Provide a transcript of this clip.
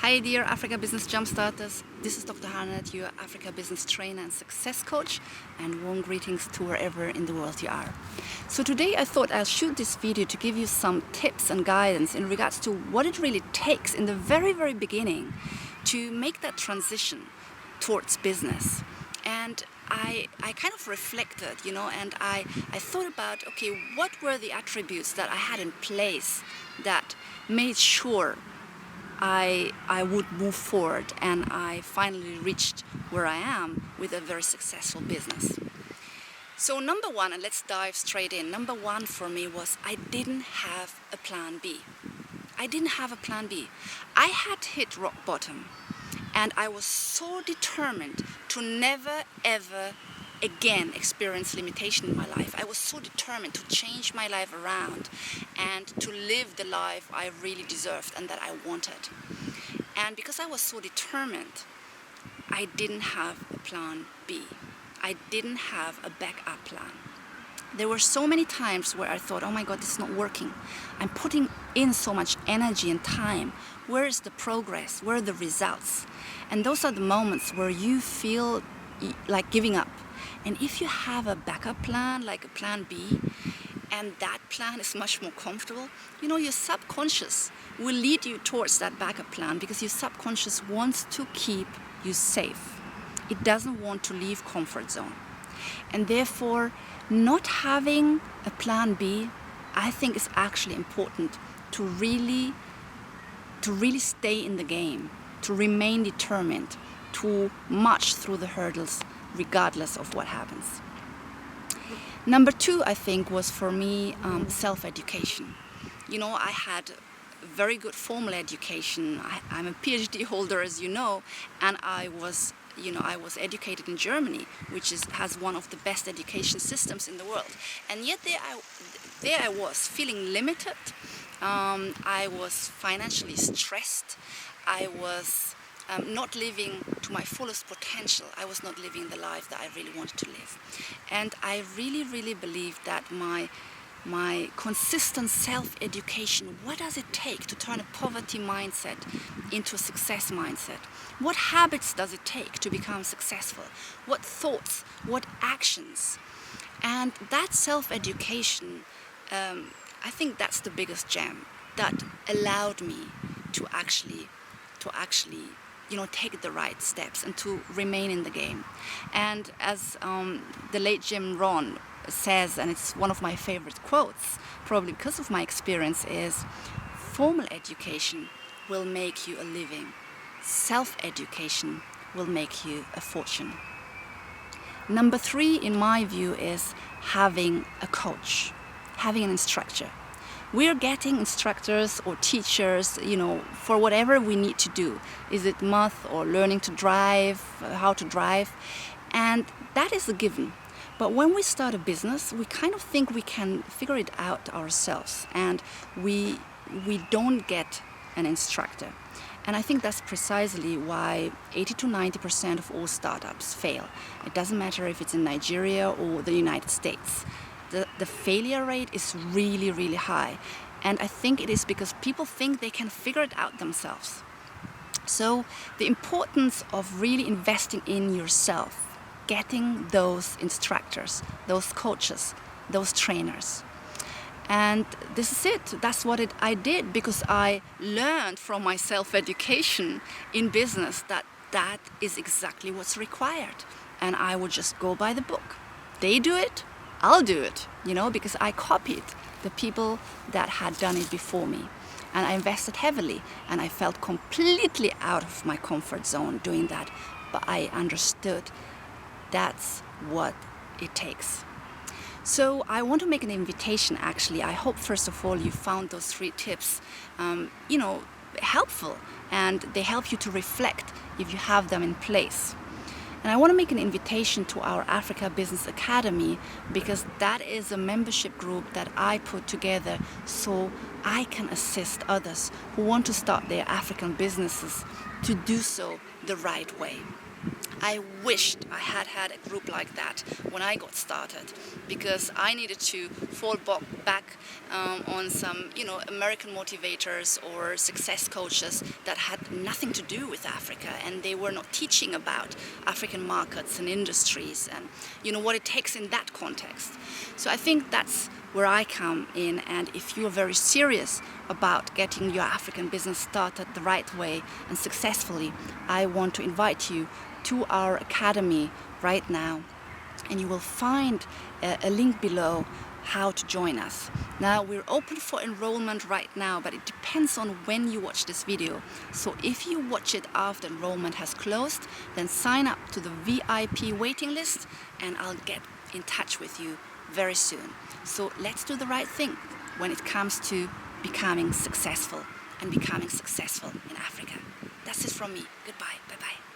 Hi dear Africa Business Jumpstarters, this is Dr. Harnet, your Africa Business Trainer and Success Coach, and warm greetings to wherever in the world you are. So today I thought I'll shoot this video to give you some tips and guidance in regards to what it really takes in the very beginning to make that transition towards business. And I kind of reflected, and I thought about, okay, what were the attributes that I had in place that made sure I would move forward, and I finally reached where I am with a very successful business. So number one, and let's dive straight in. Number one for me was I didn't have a plan B. I didn't have a plan B. I had hit rock bottom, and I was so determined to never ever again experience limitation in my life. I was so determined to change my life around and to live the life I really deserved and that I wanted. And because I was so determined, I didn't have a plan B. I didn't have a backup plan. There were so many times where I thought, oh my God, this is not working. I'm putting in so much energy and time. Where is the progress? Where are the results? And those are the moments where you feel like giving up. And if you have a backup plan, like a plan B, and that plan is much more comfortable, your subconscious will lead you towards that backup plan because your subconscious wants to keep you safe. It doesn't want to leave comfort zone. And therefore, not having a plan B, I think is actually important to really stay in the game, to remain determined, to march through the hurdles regardless of what happens. Number two, I think, was for me self-education. I had very good formal education. I'm a PhD holder, as you know, and I was educated in Germany, which has one of the best education systems in the world. And yet there I was feeling limited. I was financially stressed. I was not living to my fullest potential. I was not living the life that I really wanted to live. And I really believe that my consistent self-education, what does it take to turn a poverty mindset into a success mindset? What habits does it take to become successful? What thoughts, what actions? And that self-education, I think that's the biggest gem that allowed me to actually take the right steps and to remain in the game. And as the late Jim Rohn says, and it's one of my favorite quotes, probably because of my experience, is formal education will make you a living. Self-education will make you a fortune. Number three, in my view, is having a coach, having an instructor. We're getting instructors or teachers, for whatever we need to do. Is it math or learning to drive, how to drive? And that is a given. But when we start a business, we kind of think we can figure it out ourselves, and we don't get an instructor. And I think that's precisely why 80 to 90% of all startups fail. It doesn't matter if it's in Nigeria or the United States. The failure rate is really high. And I think it is because people think they can figure it out themselves. So the importance of really investing in yourself, getting those instructors, those coaches, those trainers. And this is it. That's what I did, because I learned from my self-education in business that is exactly what's required. And I would just go by the book. They do it, I'll do it, because I copied the people that had done it before me. And I invested heavily, and I felt completely out of my comfort zone doing that. But I understood that's what it takes. So I want to make an invitation, actually. I hope, first of all, you found those 3 tips, helpful, and they help you to reflect if you have them in place. And I want to make an invitation to our Africa Business Academy, because that is a membership group that I put together so I can assist others who want to start their African businesses to do so the right way. I wished I had had a group like that when I got started, because I needed to fall back on some, American motivators or success coaches that had nothing to do with Africa, and they were not teaching about African markets and industries and, what it takes in that context. So I think that's where I come in, and if you're very serious about getting your African business started the right way and successfully, I want to invite you to our academy right now, and you will find a link below how to join us. Now, we're open for enrollment right now, but it depends on when you watch this video. So if you watch it after enrollment has closed, then sign up to the VIP waiting list and I'll get in touch with you very soon. So let's do the right thing when it comes to becoming successful and becoming successful in Africa. That's it from me. Goodbye. Bye-bye.